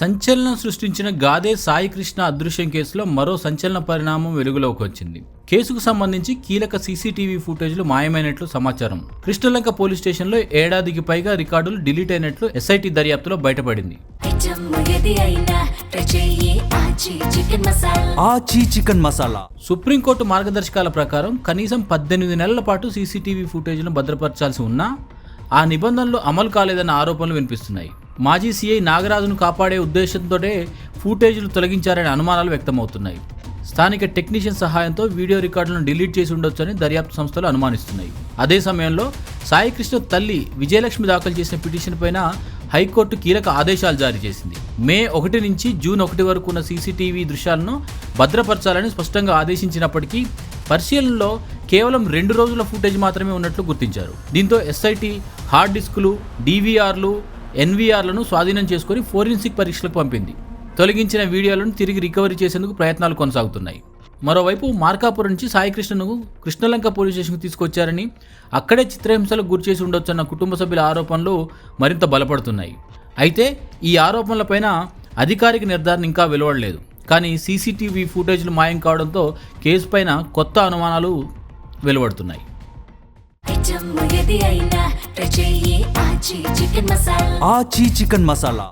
సంచలనం సృష్టించిన గాదే సాయికృష్ణ అదృశ్యం కేసులో మరో సంచలన పరిణామం వెలుగులోకి వచ్చింది. కేసుకు సంబంధించి కీలక సీసీటీవీ ఫుటేజ్లు మాయమైనట్లు సమాచారం. కృష్ణలంక పోలీస్ స్టేషన్లో ఏడాదికి పైగా రికార్డులు డిలీట్ అయినట్లు ఎస్ఐటీ దర్యాప్తులో బయటపడింది. సుప్రీంకోర్టు మార్గదర్శకాల ప్రకారం కనీసం 18 నెలల పాటు సీసీటీవీ ఫుటేజ్ను భద్రపరచాల్సి ఉన్నా ఆ నిబంధనలు అమలు కాలేదన్న ఆరోపణలు వినిపిస్తున్నాయి. మాజీ సీఐ నాగరాజును కాపాడే ఉద్దేశంతోనే ఫుటేజ్లు తొలగించారనే అనుమానాలు వ్యక్తమవుతున్నాయి. స్థానిక టెక్నీషియన్ సహాయంతో వీడియో రికార్డులను డిలీట్ చేసి ఉండొచ్చని దర్యాప్తు సంస్థలు అనుమానిస్తున్నాయి. అదే సమయంలో సాయికృష్ణ తల్లి విజయలక్ష్మి దాఖలు చేసిన పిటిషన్ పైన హైకోర్టు కీలక ఆదేశాలు జారీ చేసింది. మే 1 నుంచి జూన్ 1 వరకు ఉన్న సీసీటీవీ దృశ్యాలను భద్రపరచాలని స్పష్టంగా ఆదేశించినప్పటికీ పరిశీలనలో కేవలం 2 రోజుల ఫుటేజ్ మాత్రమే ఉన్నట్లు గుర్తించారు. దీంతో ఎస్ఐటీ హార్డ్ డిస్కులు, డీవీఆర్లు, ఎన్వీఆర్లను స్వాధీనం చేసుకుని ఫోరెన్సిక్ పరీక్షలకు పంపింది. తొలగించిన వీడియోలను తిరిగి రికవరీ చేసేందుకు ప్రయత్నాలు కొనసాగుతున్నాయి. మరోవైపు మార్కాపురం నుంచి సాయికృష్ణను కృష్ణలంక పోలీస్ స్టేషన్కు తీసుకొచ్చారని, అక్కడే చిత్రహింసలకు గురిచేసి ఉండొచ్చన్న కుటుంబ సభ్యుల ఆరోపణలు మరింత బలపడుతున్నాయి. అయితే ఈ ఆరోపణలపైన అధికారిక నిర్ధారణ ఇంకా వెలువడలేదు. కానీ సీసీటీవీ ఫుటేజ్లు మాయం కావడంతో కేసు పైన కొత్త అనుమానాలు వెలువడుతున్నాయి. ఆచి చికెన్ మసాలా